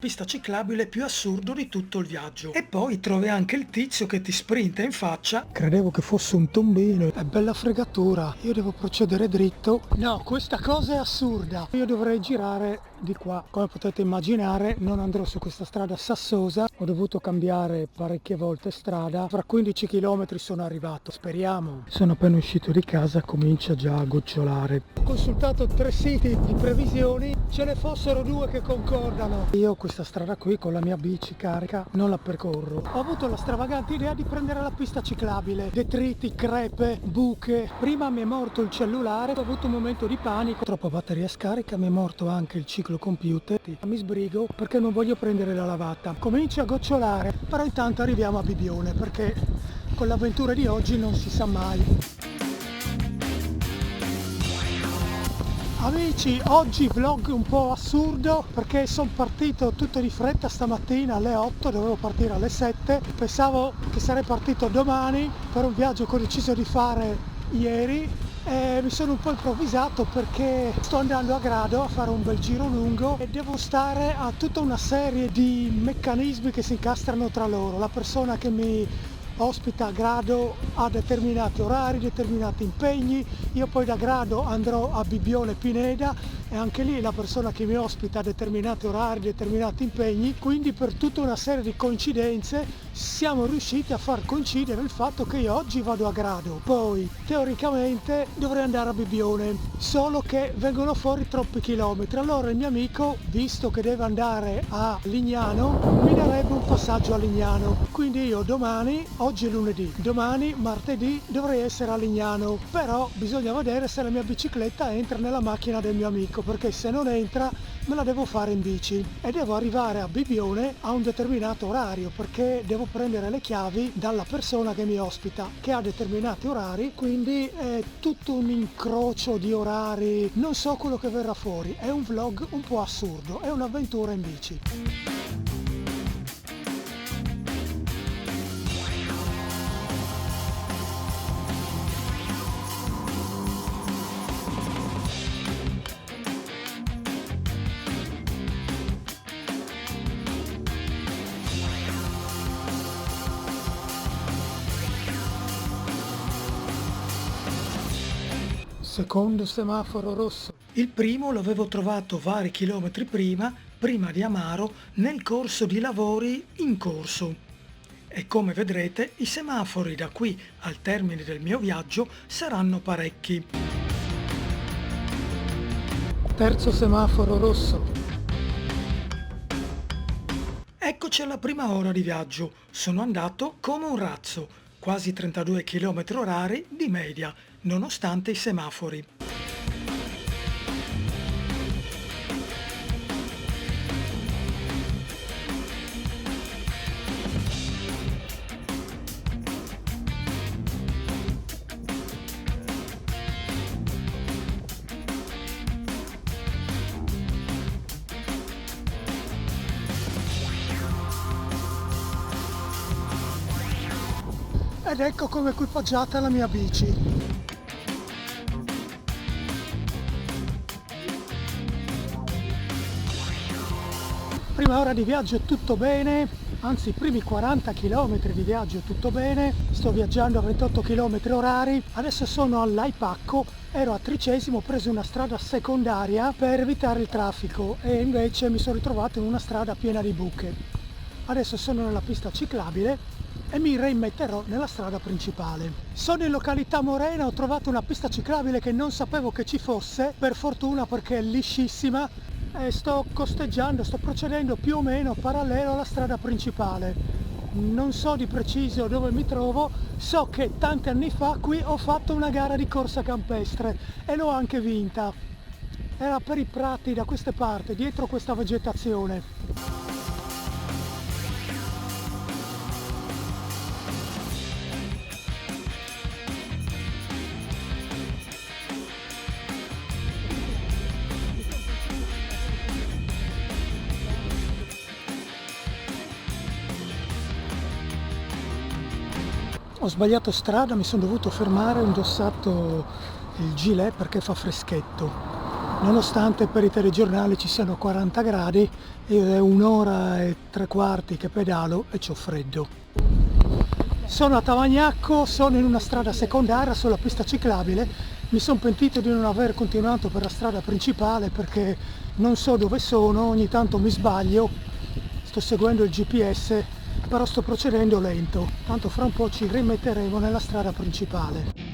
Pista ciclabile più assurdo di tutto il viaggio. E poi trovi anche il tizio che ti sprinta in faccia. Credevo che fosse un tombino. È bella fregatura. Io devo procedere dritto. No, questa cosa è assurda. Io dovrei girare di qua. Come potete immaginare, non andrò su questa strada sassosa. Ho dovuto cambiare parecchie volte strada. Fra 15 km sono arrivato. Speriamo. Sono appena uscito di casa, comincia già a gocciolare. Ho consultato 3 siti di previsioni. Ce ne fossero 2 che concordano. Io questa strada qui con la mia bici carica non la percorro. Ho avuto la stravagante idea di prendere la pista ciclabile. Detriti, crepe, buche. Prima mi è morto il cellulare, ho avuto un momento di panico. Troppa batteria scarica, mi è morto anche il ciclo computer. Mi sbrigo perché non voglio prendere la lavata. Comincia a gocciolare, però intanto arriviamo a Bibbione perché con l'avventura di oggi non si sa mai. Amici, oggi vlog un po' assurdo perché sono partito tutto di fretta stamattina alle 8, dovevo partire alle 7, pensavo che sarei partito domani per un viaggio che ho deciso di fare ieri e mi sono un po' improvvisato perché sto andando a Grado a fare un bel giro lungo e devo stare a tutta una serie di meccanismi che si incastrano tra loro. La persona che mi ospita a Grado ha determinati orari, determinati impegni, io poi da Grado andrò a Bibbione Pineda e anche lì la persona che mi ospita ha determinati orari, determinati impegni, quindi per tutta una serie di coincidenze siamo riusciti a far coincidere il fatto che io oggi vado a Grado, poi teoricamente dovrei andare a Bibbione, solo che vengono fuori troppi chilometri, allora il mio amico, visto che deve andare a Lignano, mi darebbe un passaggio a Lignano, quindi io domani, oggi è lunedì, domani martedì dovrei essere a Lignano, però bisogna vedere se la mia bicicletta entra nella macchina del mio amico, perché se non entra me la devo fare in bici e devo arrivare a Bibbione a un determinato orario perché devo prendere le chiavi dalla persona che mi ospita che ha determinati orari, quindi è tutto un incrocio di orari, non so quello che verrà fuori, è un vlog un po' assurdo, è un'avventura in bici. Secondo semaforo rosso. Il primo l'avevo trovato vari chilometri prima di Amaro, nel corso di lavori in corso. E come vedrete, i semafori da qui al termine del mio viaggio saranno parecchi. Terzo semaforo rosso. Eccoci alla prima ora di viaggio. Sono andato come un razzo, quasi 32 km orari di media, nonostante i semafori. Ed ecco come è equipaggiata la mia bici. Prima ora di viaggio è tutto bene, anzi i primi 40 km di viaggio è tutto bene, sto viaggiando a 28 km orari, adesso sono all'Aipacco, ero a Tricesimo, ho preso una strada secondaria per evitare il traffico e invece mi sono ritrovato in una strada piena di buche. Adesso sono nella pista ciclabile e mi reimmetterò nella strada principale. Sono in località Morena, ho trovato una pista ciclabile che non sapevo che ci fosse, per fortuna perché è liscissima, e sto costeggiando, sto procedendo più o meno parallelo alla strada principale. Non so di preciso dove mi trovo, so che tanti anni fa qui ho fatto una gara di corsa campestre e l'ho anche vinta. Era per i prati da queste parti, dietro questa vegetazione. Ho sbagliato strada, mi sono dovuto fermare, ho indossato il gilet perché fa freschetto. nonostante per i telegiornali ci siano 40 gradi, io è 1 ora e 3 quarti che pedalo e c'ho freddo. Sono a Tavagnacco, sono in una strada secondaria sulla pista ciclabile. Mi sono pentito di non aver continuato per la strada principale perché non so dove sono, ogni tanto mi sbaglio, sto seguendo il GPS, però sto procedendo lento, tanto fra un po' ci rimetteremo nella strada principale.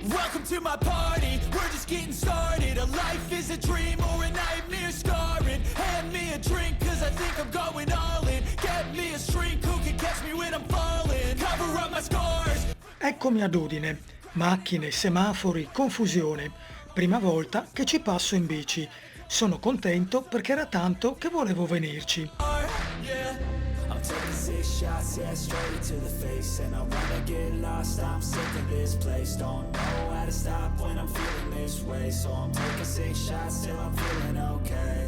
Welcome to my party, we're just getting started. A life is a dream or a nightmare scarring. Hand me a drink cause I think I'm going all in. Get me a shrink who can catch me when I'm falling. Cover up my scars. Eccomi ad Udine, macchine, semafori, confusione. Prima volta che ci passo in bici. Sono contento perché era tanto che volevo venirci. Yeah. I'm taking 6 shots, yeah, straight to the face. And I wanna get lost, I'm sick of this place. Don't know how to stop when I'm feeling this way. So I'm taking 6 shots till I'm feeling okay.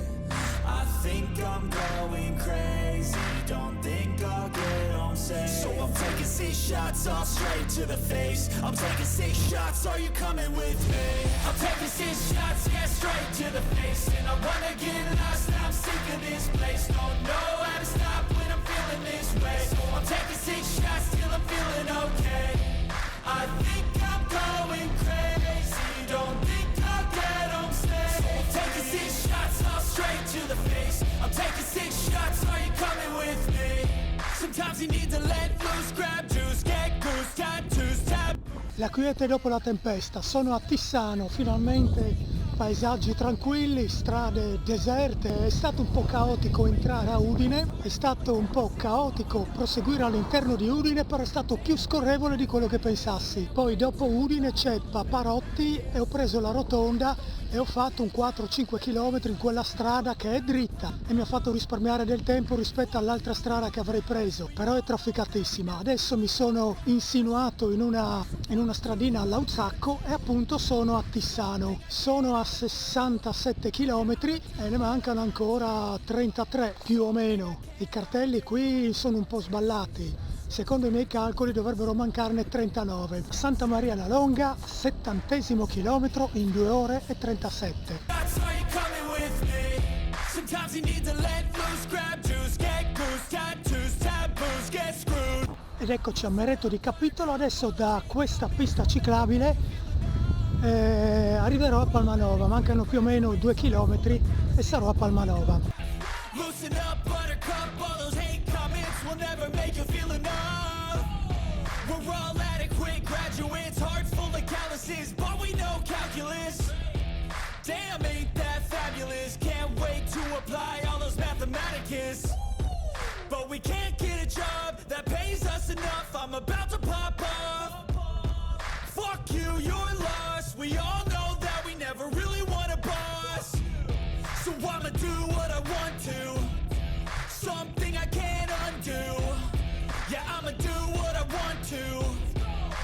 I think I'm going crazy, don't think I'll get home safe. So I'm taking 6 shots, all straight to the face. I'm taking 6 shots, are you coming with me? I'm taking 6 shots, yeah, straight to the face. And I wanna get lost, I'm sick of this place. Don't know how to stop when I'm feeling this way. So I'm taking 6 shots till I'm feeling okay. I think I'm going crazy, don't think I'll get home safe. So I'm taking 6 shots, all straight to the face. I'm taking 6 shots, are you coming with me? Sometimes you need to let loose, grab juice, get goose, tattoos, La quiete dopo la tempesta, sono a Tissano, finalmente paesaggi tranquilli, strade deserte. È stato un po' caotico entrare a Udine, è stato un po' caotico proseguire all'interno di Udine, però è stato più scorrevole di quello che pensassi. Poi dopo Udine c'è Paparotti e ho preso la rotonda e ho fatto un 4-5 km in quella strada che è dritta e mi ha fatto risparmiare del tempo rispetto all'altra strada che avrei preso, però è trafficatissima. Adesso mi sono insinuato in una stradina all'Auzacco e appunto sono a Tissano. Sono a 67 km e ne mancano ancora 33 più o meno. I cartelli qui sono un po' sballati. Secondo i miei calcoli dovrebbero mancarne 39. Santa Maria la Longa, 70° chilometro in 2 ore e 37. Ed eccoci a Meretto di Capitolo. Adesso da questa pista ciclabile arriverò a Palmanova. Mancano più o meno 2 chilometri e sarò a Palmanova. Loosen up, buttercup, all those hate comments will never make you feel enough. We're all adequate graduates, hearts full of calluses, but we know calculus. Damn, ain't that fabulous? Can't wait to apply all those mathematicus. But we can't get a job that pays us enough. I'm about to pop off. Fuck you, you're lost. We all know that we never really want a boss. So I'ma do what I want to, something I can't undo. Yeah, I'ma do what I want to,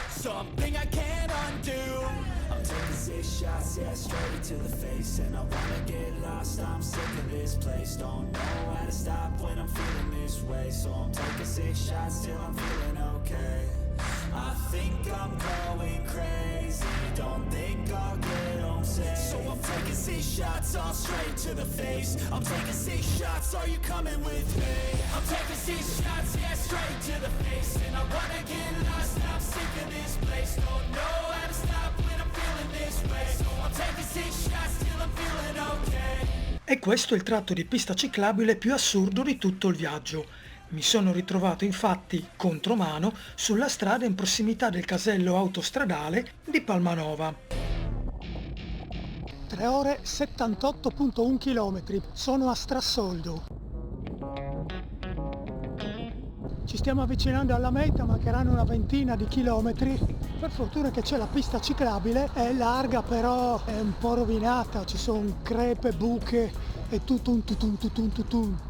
something I can't undo. I'm taking 6 shots, yeah, straight to the face. And I wanna get lost, I'm sick of this place. Don't know how to stop when I'm feeling this way. So I'm taking 6 shots till I'm feeling okay. I think I'm going crazy, don't think I'll get home safe. So I'm taking 6 shots, all straight to the face. I'm taking 6 shots, are you coming with me? I'm taking 6 shots, yeah, straight to the face. And I wanna get lost, I'm sick of this place. Don't know how to stop when I'm feeling this way. So I'm taking 6 shots till I'm feeling okay. E questo è il tratto di pista ciclabile più assurdo di tutto il viaggio. Mi sono ritrovato infatti contromano sulla strada in prossimità del casello autostradale di Palmanova. 3 ore 78,1 km, sono a Strassoldo. Ci stiamo avvicinando alla meta, mancheranno una ventina di chilometri. Per fortuna che c'è la pista ciclabile, è larga però è un po' rovinata, ci sono crepe, buche e tutun,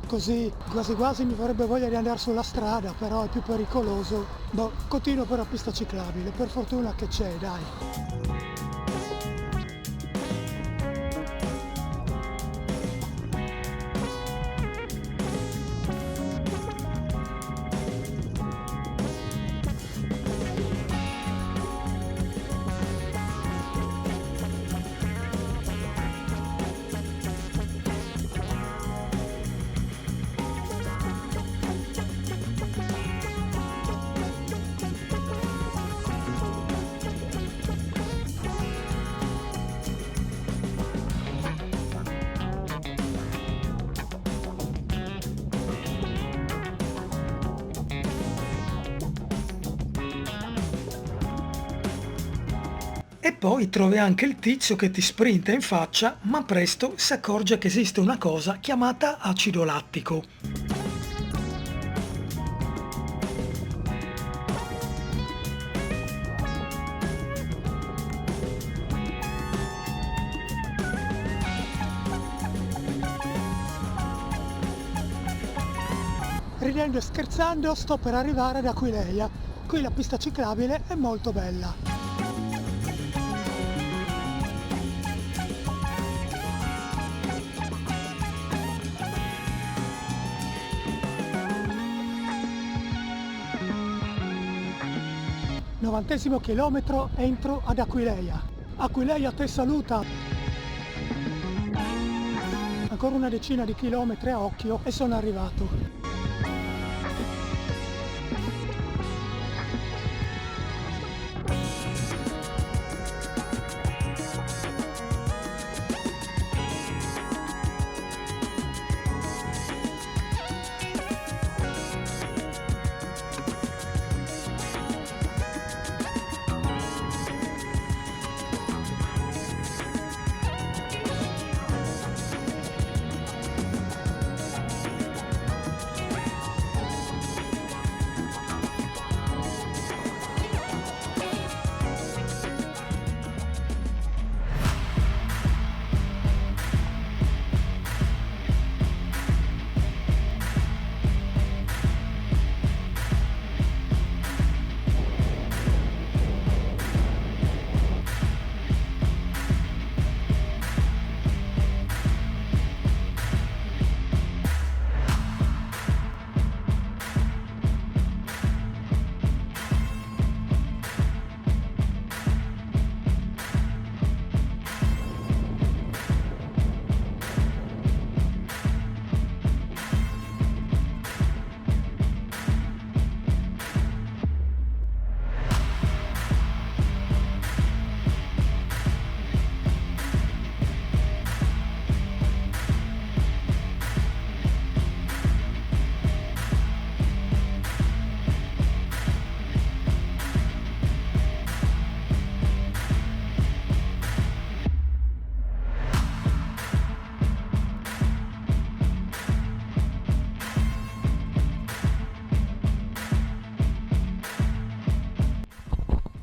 così quasi quasi mi vorrebbe voglia di andare sulla strada, però è più pericoloso. Continuo per la pista ciclabile, per fortuna che c'è, dai. E poi trovi anche il tizio che ti sprinta in faccia, ma presto si accorge che esiste una cosa chiamata acido lattico. Ridendo e scherzando sto per arrivare ad Aquileia. Qui la pista ciclabile è molto bella. Novantesimo chilometro, entro ad Aquileia. Aquileia te saluta! Ancora una decina di chilometri a occhio e sono arrivato.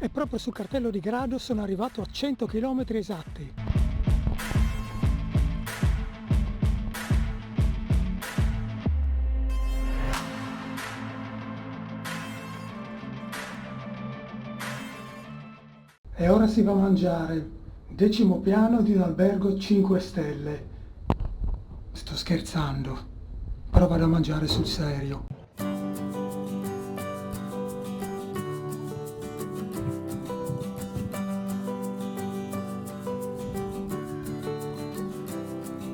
E proprio sul cartello di grado sono arrivato a 100 km esatti. E ora si va a mangiare. 10° piano di un albergo 5 stelle. Sto scherzando, però vado a mangiare sul serio.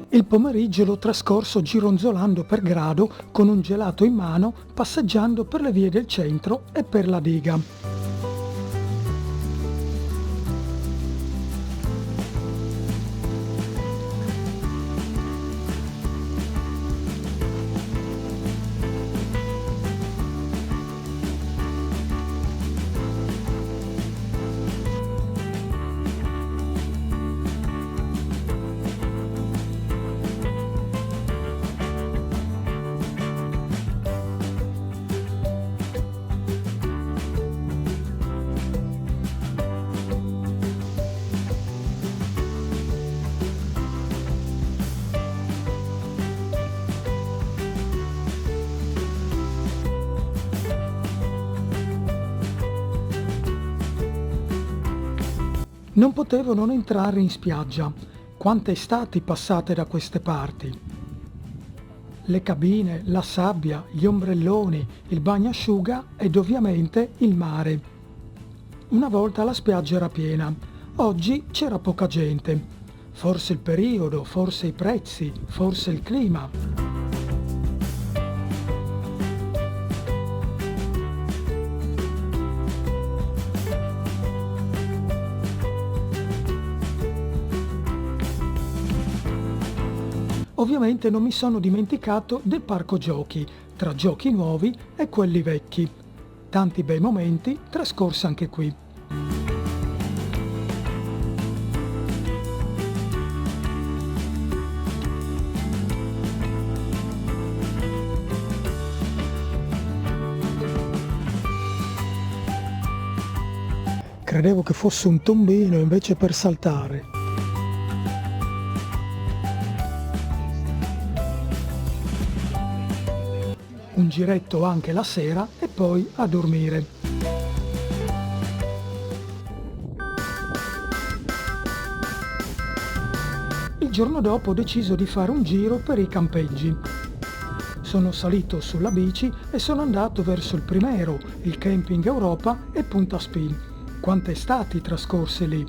Il pomeriggio l'ho trascorso gironzolando per grado con un gelato in mano, passeggiando per le vie del centro e per la diga. Non potevo non entrare in spiaggia. Quante estati passate da queste parti. Le cabine, la sabbia, gli ombrelloni, il bagnasciuga ed ovviamente il mare. Una volta la spiaggia era piena, oggi c'era poca gente. Forse il periodo, forse i prezzi, forse il clima. Ovviamente non mi sono dimenticato del parco giochi, tra giochi nuovi e quelli vecchi. Tanti bei momenti trascorsi anche qui. Credevo che fosse un tombino invece per saltare. Un giretto anche la sera e poi a dormire. Il giorno dopo ho deciso di fare un giro per i campeggi. Sono salito sulla bici e sono andato verso il Primero, il Camping Europa e Punta Spin. Quante estati trascorse lì!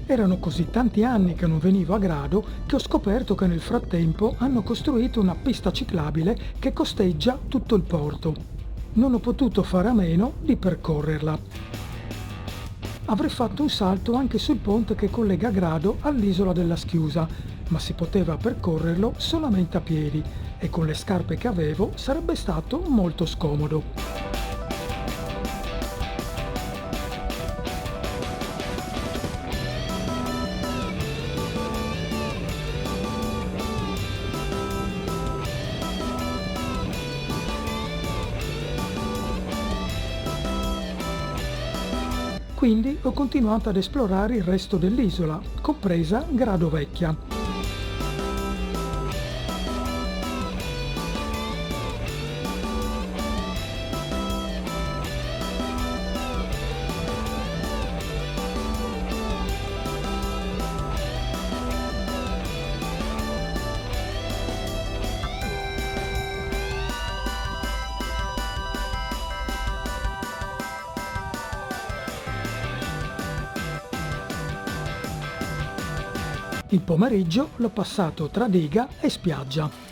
Erano così tanti anni che non venivo a Grado che ho scoperto che nel frattempo hanno costruito una pista ciclabile che costeggia tutto il porto. Non ho potuto fare a meno di percorrerla. Avrei fatto un salto anche sul ponte che collega Grado all'isola della Schiusa, ma si poteva percorrerlo solamente a piedi e con le scarpe che avevo sarebbe stato molto scomodo. Quindi ho continuato ad esplorare il resto dell'isola, compresa Grado Vecchia. Il pomeriggio l'ho passato tra diga e spiaggia.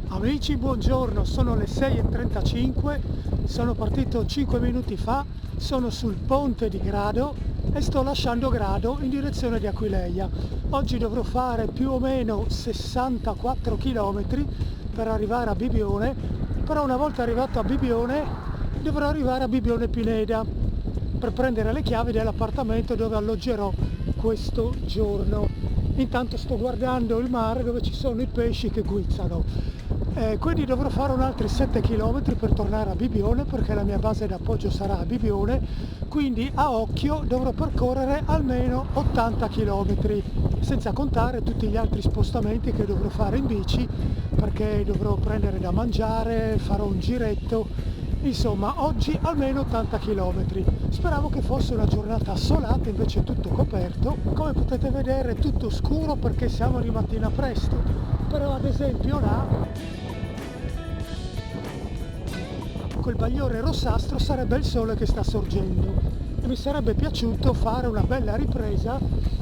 Amici, buongiorno, sono le 6:35, sono partito 5 minuti fa, sono sul ponte di Grado e sto lasciando Grado in direzione di Aquileia. Oggi dovrò fare più o meno 64 km per arrivare a Bibione, però una volta arrivato a Bibione dovrò arrivare a Bibione Pineda per prendere le chiavi dell'appartamento dove alloggerò questo giorno. Intanto sto guardando il mare dove ci sono i pesci che guizzano. Quindi dovrò fare un altri 7 km per tornare a Bibione, perché la mia base d'appoggio sarà a Bibione, quindi a occhio dovrò percorrere almeno 80 km, senza contare tutti gli altri spostamenti che dovrò fare in bici, perché dovrò prendere da mangiare, farò un giretto, insomma oggi almeno 80 km. Speravo che fosse una giornata assolata, invece è tutto coperto, come potete vedere è tutto scuro perché siamo di mattina presto, però ad esempio là quel bagliore rossastro sarebbe il sole che sta sorgendo e mi sarebbe piaciuto fare una bella ripresa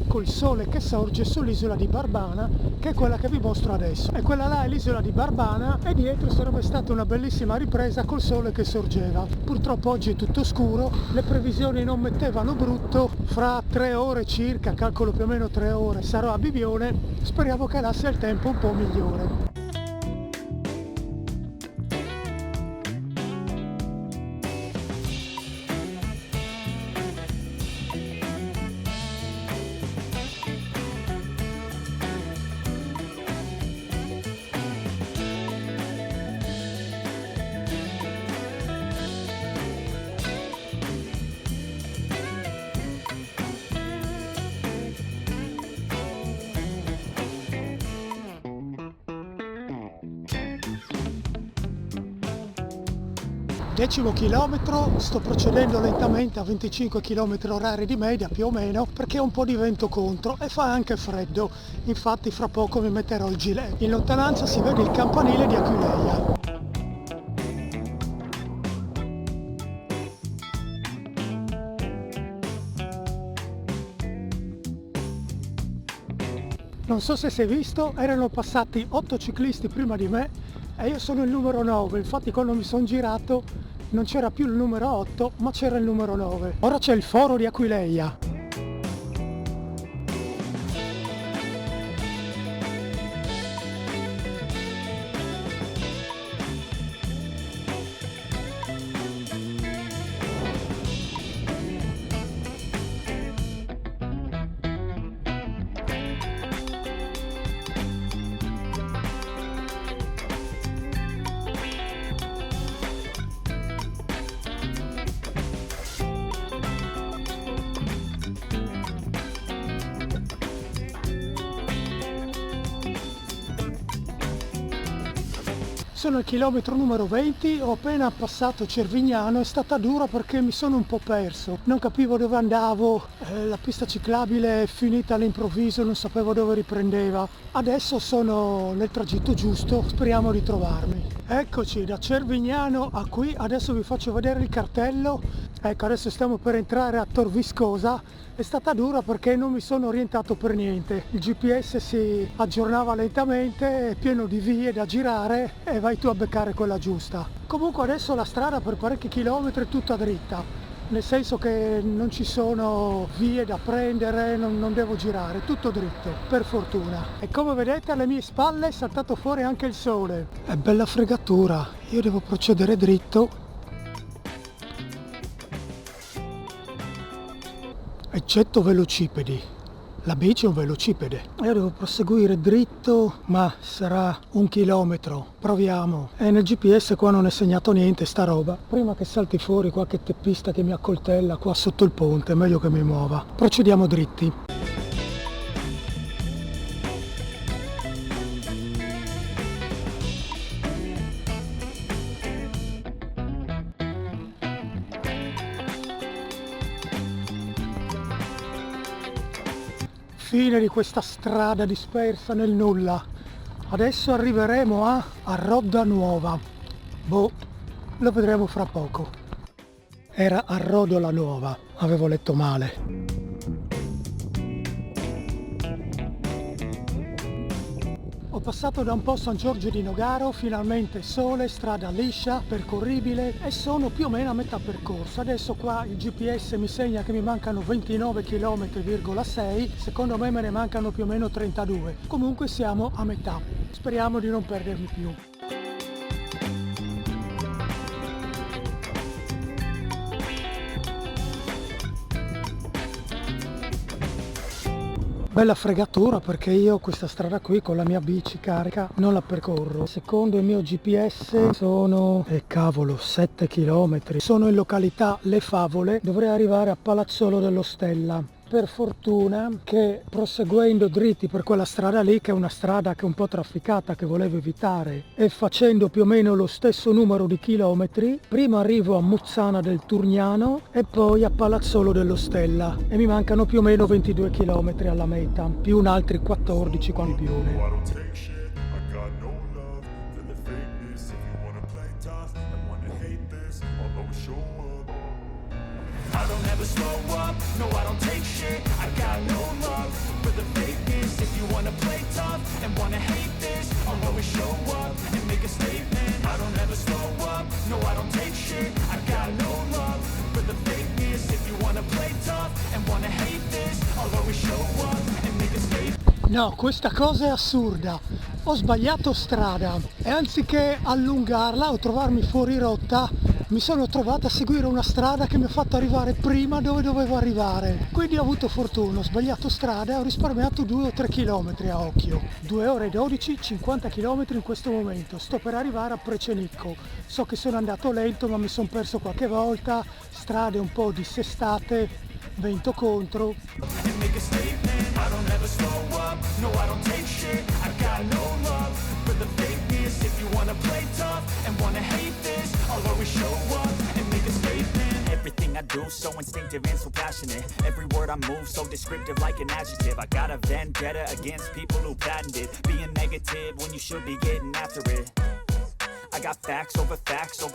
col sole che sorge sull'isola di Barbana, che è quella che vi mostro adesso. E quella là è l'isola di Barbana e dietro sarebbe stata una bellissima ripresa col sole che sorgeva. Purtroppo oggi è tutto scuro, le previsioni non mettevano brutto, fra 3 ore circa, calcolo più o meno 3 ore, sarò a Bibione, speriamo che là sia il tempo un po' migliore. 10° chilometro, sto procedendo lentamente a 25 km orari di media più o meno, perché ho un po' di vento contro e fa anche freddo, infatti fra poco mi metterò il gilet. In lontananza si vede il campanile di Aquileia. Non so se si è visto, erano passati 8 ciclisti prima di me e io sono il numero 9, infatti quando mi sono girato non c'era più il numero 8 ma c'era il numero 9. Ora c'è il foro di Aquileia. Sono al chilometro numero 20, ho appena passato Cervignano, è stata dura perché mi sono un po' perso, non capivo dove andavo, la pista ciclabile è finita all'improvviso, non sapevo dove riprendeva. Adesso sono nel tragitto giusto, speriamo di trovarmi. Eccoci, da Cervignano a qui, adesso vi faccio vedere il cartello. Ecco, adesso stiamo per entrare a Tor Viscosa. È stata dura perché non mi sono orientato per niente, il GPS si aggiornava lentamente, è pieno di vie da girare e vai tu a beccare quella giusta. Comunque adesso la strada per parecchi chilometri è tutta dritta, nel senso che non ci sono vie da prendere, non devo girare, tutto dritto, per fortuna. E come vedete alle mie spalle è saltato fuori anche il sole. È bella fregatura, io devo procedere dritto. Eccetto velocipedi, la bici è un velocipede. Io devo proseguire dritto, ma sarà 1 chilometro, proviamo. E nel GPS qua non è segnato niente sta roba. Prima che salti fuori qualche teppista che mi accoltella qua sotto il ponte, è meglio che mi muova. Procediamo dritti. Fine di questa strada dispersa nel nulla. Adesso arriveremo a Rodda Nuova. Boh, lo vedremo fra poco. Era a Rodola Nuova, avevo letto male. Ho passato da un po' San Giorgio di Nogaro, finalmente sole, strada liscia, percorribile e sono più o meno a metà percorso. Adesso qua il GPS mi segna che mi mancano 29 km,6, secondo me me ne mancano più o meno 32. Comunque siamo a metà, speriamo di non perdermi più. Bella fregatura perché io questa strada qui con la mia bici carica non la percorro. Secondo il mio GPS sono, cavolo, 7 km. Sono in località Le Favole, dovrei arrivare a Palazzolo dello Stella. Per fortuna che proseguendo dritti per quella strada lì, che è una strada che è un po' trafficata, che volevo evitare, e facendo più o meno lo stesso numero di chilometri, prima arrivo a Muzzana del Turgnano e poi a Palazzolo dello Stella e mi mancano più o meno 22 km alla meta, più un altri 14 con il pione. I don't ever slow up, no I don't take shit, I got no love for the fakeness. If you wanna play tough and wanna hate this, I'll always show up and make a statement. I don't ever slow up, no I don't take shit, I got no love for the fakeness. If you wanna play tough and wanna hate this, I'll always show up and make a statement. No, questa cosa è assurda. Ho sbagliato strada e anziché allungarla o trovarmi fuori rotta, mi sono trovata a seguire una strada che mi ha fatto arrivare prima dove dovevo arrivare. Quindi ho avuto fortuna, ho sbagliato strada e ho risparmiato 2 o 3 km a occhio. 2 ore e 12, 50 km in questo momento. Sto per arrivare a Precenicco. So che sono andato lento ma mi sono perso qualche volta, strade un po' dissestate, vento contro. No, I don't take shit, I got no love for the fakeness. If you wanna play tough and wanna hate this, I'll always show up and make a statement. Everything I do so instinctive and so passionate. Every word I move so descriptive like an adjective. I got a vendetta against people who patented being negative when you should be getting after it. I got facts over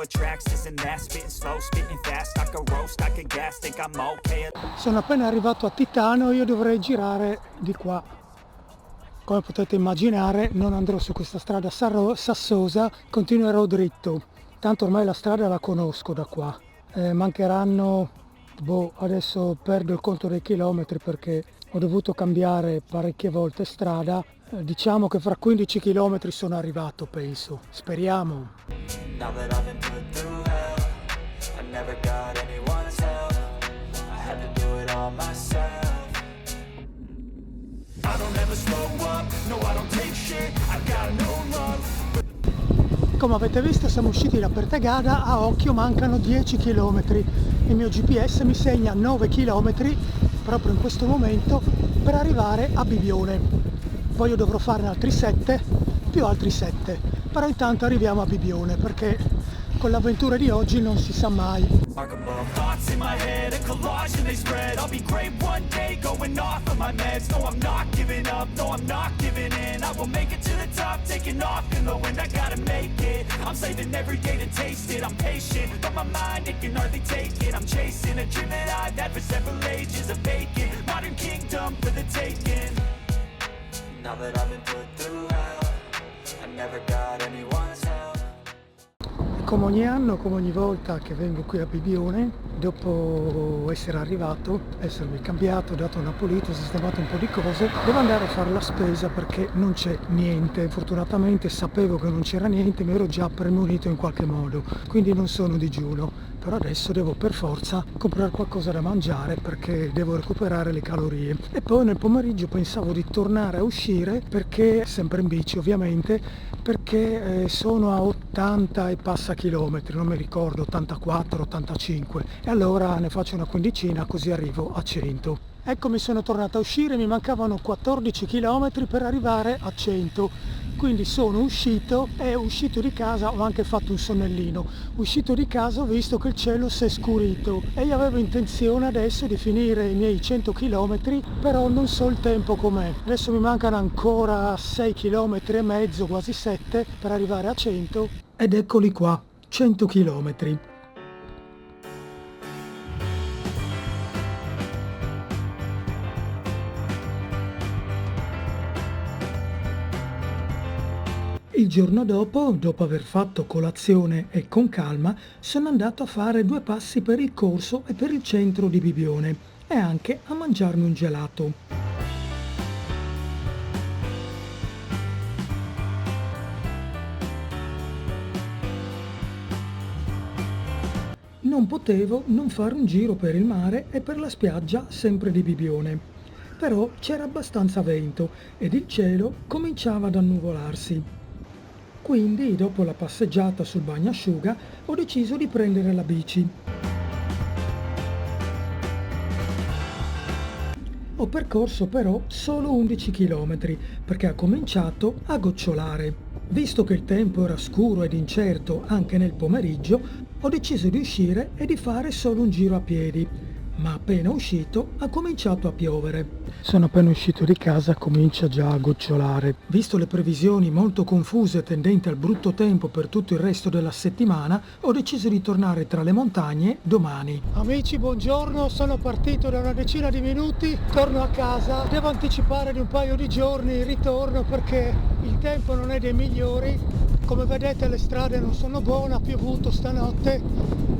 tracks, this and that, spitting slow, spitting fast, I could roast, I could gas, think I'm okay. Sono appena arrivato a Titano, io dovrei girare di qua. Come potete immaginare non andrò su questa strada sassosa, continuerò dritto. Tanto ormai la strada la conosco da qua. Mancheranno, adesso perdo il conto dei chilometri perché ho dovuto cambiare parecchie volte strada. Diciamo che fra 15 km sono arrivato, penso. Speriamo. Now that I've been put through hell, I never got anyone's help. I had to do it all myself. I don't ever slow up, no I don't take shit, I got no love. Come avete visto siamo usciti da Pertegada, a occhio mancano 10 km. Il mio GPS mi segna 9 km proprio in questo momento per arrivare a Bibione. Poi io dovrò fare altri 7 più altri 7, però intanto arriviamo a Bibione perché con l'avventura di oggi non si sa mai. Thoughts in my head, a collage and they spread. I'll be great one day, going off of my meds. No, I'm not giving up, no, I'm not giving in. I will make it to the top, taking off in the wind. I gotta make it, I'm saving every day to taste it. I'm patient, but my mind, it can hardly take it. I'm chasing a dream that I've had for several ages. A vacant, modern kingdom for the taking. Now that I've been put through hell, I never got anyone's help. Come ogni anno, come ogni volta che vengo qui a Bibione, dopo essere arrivato, essermi cambiato, dato una pulita, sistemato un po' di cose, devo andare a fare la spesa perché non c'è niente. Fortunatamente sapevo che non c'era niente, mi ero già premunito in qualche modo, quindi non sono digiuno. Però adesso devo per forza comprare qualcosa da mangiare perché devo recuperare le calorie. E poi nel pomeriggio pensavo di tornare a uscire perché, sempre in bici ovviamente, perché sono a 80 e passa chilometri, non mi ricordo, 84, 85, e allora ne faccio una quindicina così arrivo a 100. Eccomi, sono tornato a uscire, mi mancavano 14 km per arrivare a 100. Quindi sono uscito e uscito di casa, ho anche fatto un sonnellino. Uscito di casa ho visto che il cielo si è scurito e io avevo intenzione adesso di finire i miei 100 km, però non so il tempo com'è. Adesso mi mancano ancora 6 km e mezzo, quasi 7, per arrivare a 100 ed eccoli qua, 100 km. Il giorno dopo aver fatto colazione e con calma, sono andato a fare 2 passi per il corso e per il centro di Bibione e anche a mangiarmi un gelato. Non potevo non fare un giro per il mare e per la spiaggia sempre di Bibione. Però c'era abbastanza vento ed il cielo cominciava ad annuvolarsi. Quindi, dopo la passeggiata sul bagnasciuga, ho deciso di prendere la bici. Ho percorso però solo 11 km perché ha cominciato a gocciolare. Visto che il tempo era scuro ed incerto anche nel pomeriggio, ho deciso di uscire e di fare solo un giro a piedi. Ma appena uscito ha cominciato a piovere. Sono appena uscito di casa, comincia già a gocciolare. Visto le previsioni molto confuse tendenti al brutto tempo per tutto il resto della settimana, ho deciso di tornare tra le montagne domani. Amici, buongiorno, sono partito da una decina di minuti, torno a casa, devo anticipare di un paio di giorni il ritorno perché il tempo non è dei migliori. Come vedete le strade non sono buone, ha piovuto stanotte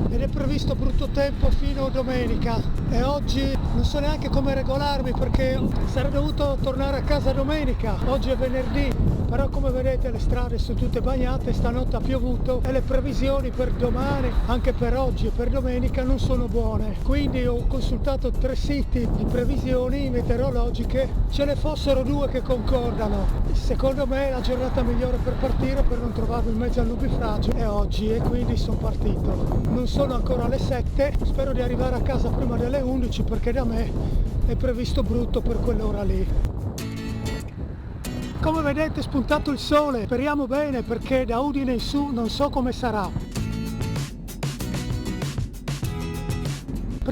ed è previsto brutto tempo fino a domenica e oggi non so neanche come regolarmi perché sarei dovuto tornare a casa domenica, oggi è venerdì, però come vedete le strade sono tutte bagnate, stanotte ha piovuto e le previsioni per domani, anche per oggi e per domenica non sono buone, quindi ho consultato 3 siti di previsioni meteorologiche, ce ne fossero 2 che concordano. Secondo me è la giornata migliore per partire per non trovarmi in mezzo al nubifragio è oggi e quindi sono partito. Non sono ancora alle 7, spero di arrivare a casa prima delle 11 perché da me è previsto brutto per quell'ora lì. Come vedete è spuntato il sole, speriamo bene perché da Udine in su non so come sarà.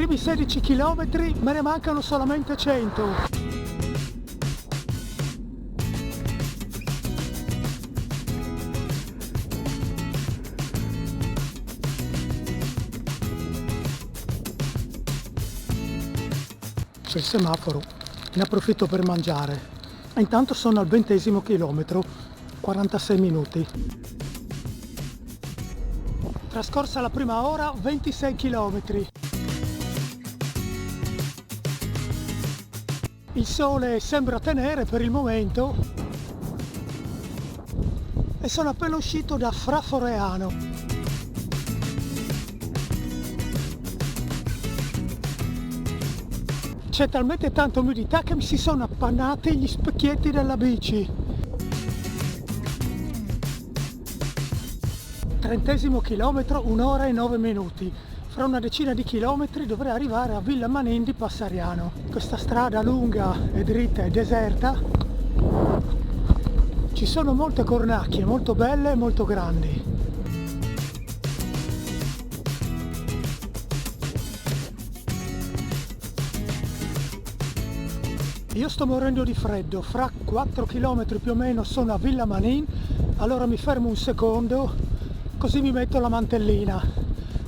primi 16 km me ne mancano solamente 100. Il semaforo, ne approfitto per mangiare. E intanto sono al 20° chilometro, 46 minuti. Trascorsa la prima ora, 26 chilometri. Il sole sembra tenere per il momento e sono appena uscito da Fraforeano. C'è talmente tanta umidità che mi si sono appannati gli specchietti della bici. 30° chilometro, 1 ora e 9 minuti. Fra una decina di chilometri dovrei arrivare a Villa Manin di Passariano. Questa strada lunga e dritta e deserta. Ci sono molte cornacchie, molto belle e molto grandi. Io sto morendo di freddo, fra 4 km più o meno sono a Villa Manin, allora mi fermo un secondo, così mi metto la mantellina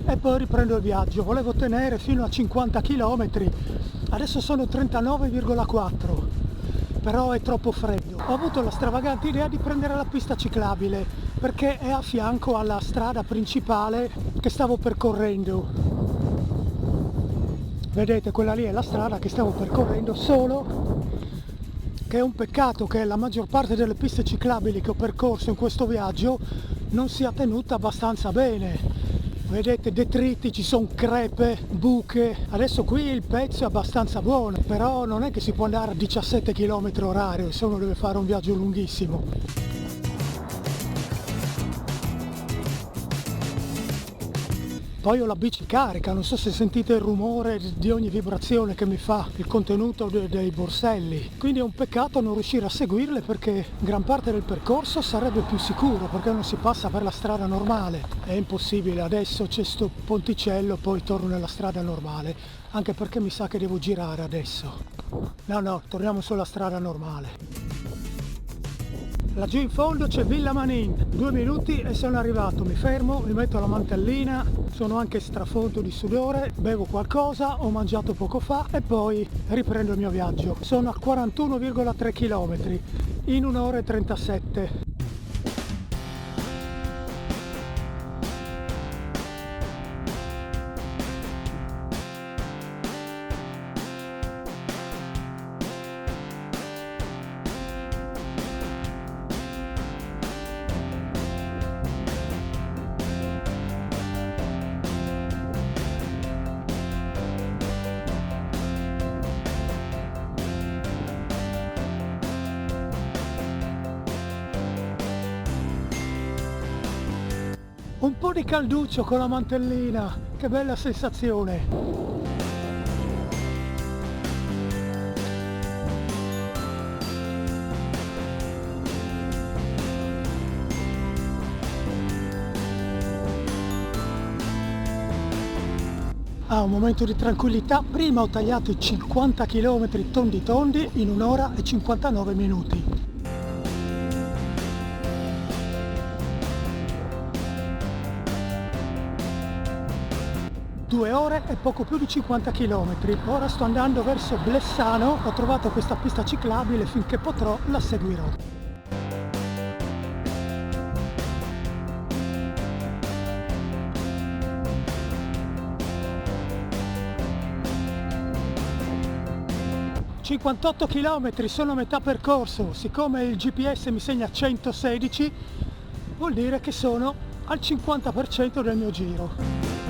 e poi riprendo il viaggio. Volevo tenere fino a 50 km, adesso sono 39,4, però è troppo freddo. Ho avuto la stravagante idea di prendere la pista ciclabile, perché è a fianco alla strada principale che stavo percorrendo. Vedete, quella lì è la strada che stavo percorrendo, solo che è un peccato che la maggior parte delle piste ciclabili che ho percorso in questo viaggio non sia tenuta abbastanza bene. Vedete, detriti, ci sono crepe, buche. Adesso qui il pezzo è abbastanza buono, però non è che si può andare a 17 km/h se uno deve fare un viaggio lunghissimo. Poi ho la bici carica, non so se sentite il rumore di ogni vibrazione che mi fa il contenuto dei borselli. Quindi è un peccato non riuscire a seguirle, perché gran parte del percorso sarebbe più sicuro, perché non si passa per la strada normale. È impossibile, adesso c'è sto ponticello, poi torno nella strada normale, anche perché mi sa che devo girare adesso. No, torniamo sulla strada normale. Laggiù in fondo c'è Villa Manin, 2 minuti e sono arrivato, mi fermo, mi metto la mantellina, sono anche strafonto di sudore, bevo qualcosa, ho mangiato poco fa e poi riprendo il mio viaggio. Sono a 41,3 km in 1 ora e 37. Un po' di calduccio con la mantellina, che bella sensazione! Un momento di tranquillità. Prima ho tagliato i 50 km tondi in 1 ora e 59 minuti. 2 ore e poco più di 50 km. Ora sto andando verso Blessano, ho trovato questa pista ciclabile, finché potrò la seguirò. ...58 km, sono a metà percorso. Siccome il GPS mi segna 116, vuol dire che sono al 50% del mio giro.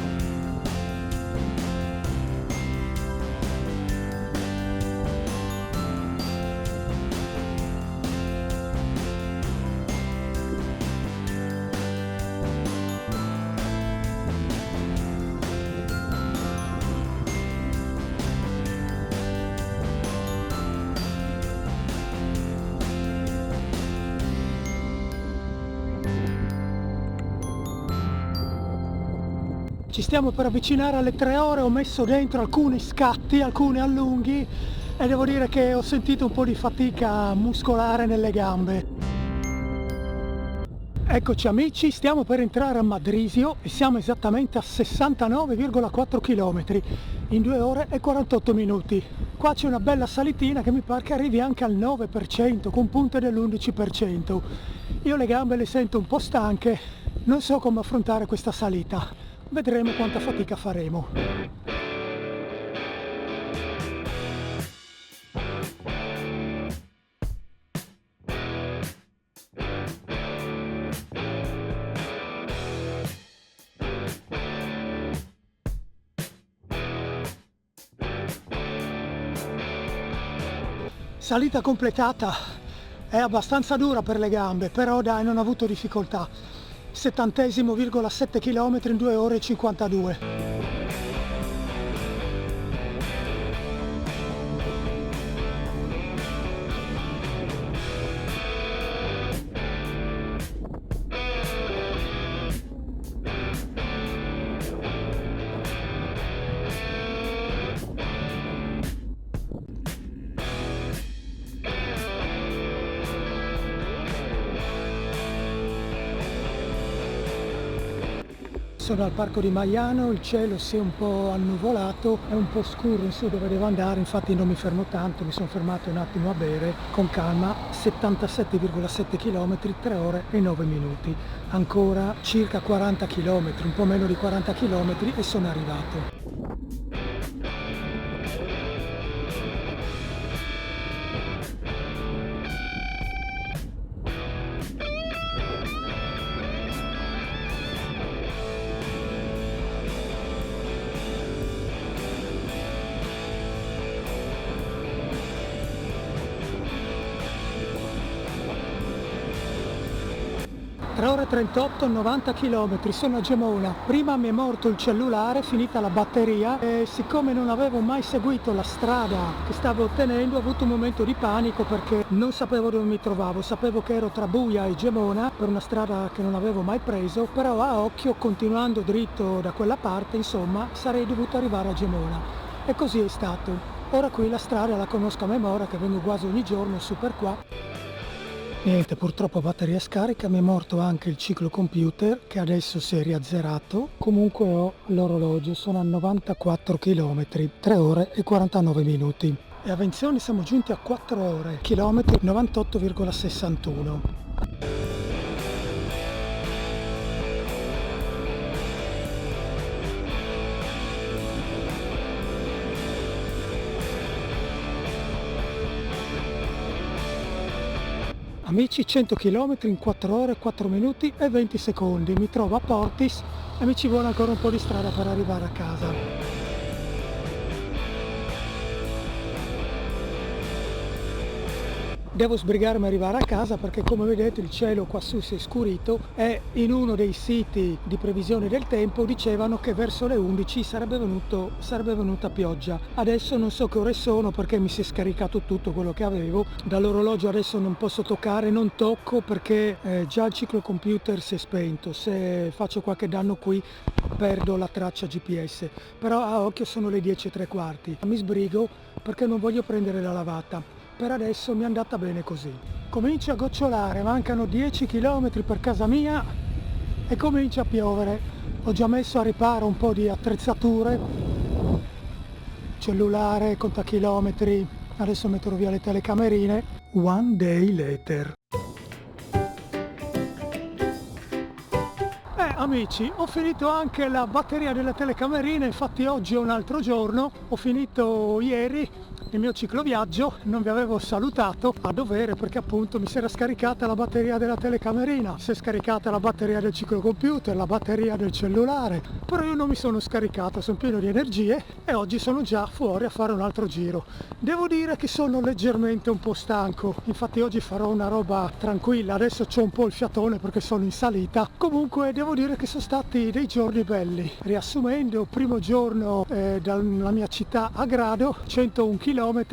Ci stiamo per avvicinare alle 3 ore, ho messo dentro alcuni scatti, alcuni allunghi e devo dire che ho sentito un po' di fatica muscolare nelle gambe. Eccoci amici, stiamo per entrare a Madrisio e siamo esattamente a 69,4 km in 2 ore e 48 minuti. Qua c'è una bella salitina che mi pare che arrivi anche al 9% con punte dell'11%. Io le gambe le sento un po' stanche, non so come affrontare questa salita. Vedremo quanta fatica faremo. Salita completata, è abbastanza dura per le gambe, però dai, non ho avuto difficoltà. 70,7 km in 2 ore e 52. Sono al parco di Maiano, il cielo si è un po' annuvolato, è un po' scuro in su dove devo andare, infatti non mi fermo tanto, mi sono fermato un attimo a bere con calma. 77,7 km, 3 ore e 9 minuti. Ancora circa 40 km, un po' meno di 40 km e sono arrivato. Ore 38, 90 km, sono a Gemona. Prima mi è morto il cellulare, finita la batteria e siccome non avevo mai seguito la strada che stavo ottenendo ho avuto un momento di panico perché non sapevo dove mi trovavo, sapevo che ero tra Buia e Gemona per una strada che non avevo mai preso, però a occhio continuando dritto da quella parte insomma sarei dovuto arrivare a Gemona e così è stato. Ora qui la strada la conosco a memoria che vengo quasi ogni giorno su per qua. Niente, purtroppo batteria scarica, mi è morto anche il ciclocomputer che adesso si è riazzerato. Comunque ho l'orologio, sono a 94 km, 3 ore e 49 minuti. E a Venzione siamo giunti a 4 ore, chilometri 98,61. Amici, 100 km in 4 ore, 4 minuti e 20 secondi. Mi trovo a Portis e mi ci vuole ancora un po' di strada per arrivare a casa. Devo sbrigarmi ad arrivare a casa perché come vedete il cielo qua su si è scurito e in uno dei siti di previsione del tempo dicevano che verso le 11 sarebbe venuta pioggia. Adesso non so che ore sono perché mi si è scaricato tutto quello che avevo. Dall'orologio adesso non posso toccare, non tocco perché già il ciclocomputer si è spento. Se faccio qualche danno qui perdo la traccia GPS. Però a occhio sono le 10:15. Mi sbrigo perché non voglio prendere la lavata. Per adesso mi è andata bene così. Comincia a gocciolare, mancano 10 km per casa mia e comincia a piovere. Ho già messo a riparo un po' di attrezzature, cellulare, contachilometri, adesso metterò via le telecamerine. One day later. Amici, ho finito anche la batteria delle telecamerine, infatti oggi è un altro giorno, ho finito ieri il mio cicloviaggio, non vi avevo salutato a dovere perché appunto mi si era scaricata la batteria della telecamerina, si è scaricata la batteria del ciclocomputer, la batteria del cellulare, però io non mi sono scaricato, sono pieno di energie e oggi sono già fuori a fare un altro giro. Devo dire che sono leggermente un po' stanco, infatti oggi farò una roba tranquilla, adesso c'ho un po' il fiatone perché sono in salita, comunque devo dire dire che sono stati dei giorni belli. Riassumendo, primo giorno dalla mia città a Grado, 101 km,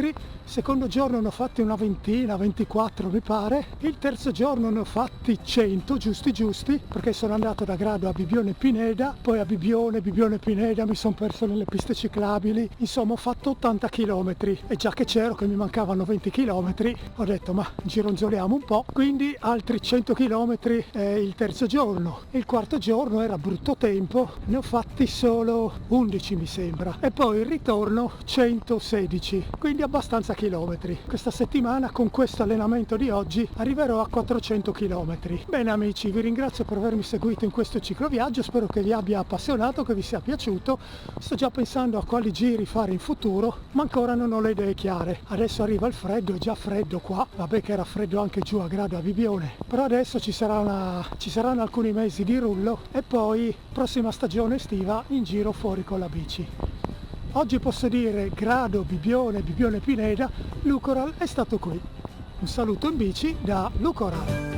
secondo giorno ne ho fatti una ventina, 24 mi pare, il terzo giorno ne ho fatti 100 giusti, perché sono andato da Grado a Bibbione Pineda, poi a Bibbione Pineda mi sono perso nelle piste ciclabili, insomma ho fatto 80 km e già che c'ero, che mi mancavano 20 km, ho detto ma gironzoliamo un po', quindi altri 100 km il terzo giorno. Il quarto giorno era brutto tempo, ne ho fatti solo 11 mi sembra, e poi il ritorno 116, quindi abbastanza chilometri. Questa settimana con questo allenamento di oggi arriverò a 400 km. Bene amici, vi ringrazio per avermi seguito in questo cicloviaggio, spero che vi abbia appassionato, che vi sia piaciuto. Sto già pensando a quali giri fare in futuro, ma ancora non ho le idee chiare. Adesso arriva il freddo, è già freddo qua, vabbè che era freddo anche giù a Grado a Bibbione, però adesso ci saranno alcuni mesi di rullo e poi prossima stagione estiva in giro fuori con la bici. Oggi posso dire Grado, Bibbione Pineda, Lucoral è stato qui. Un saluto in bici da Lucoral.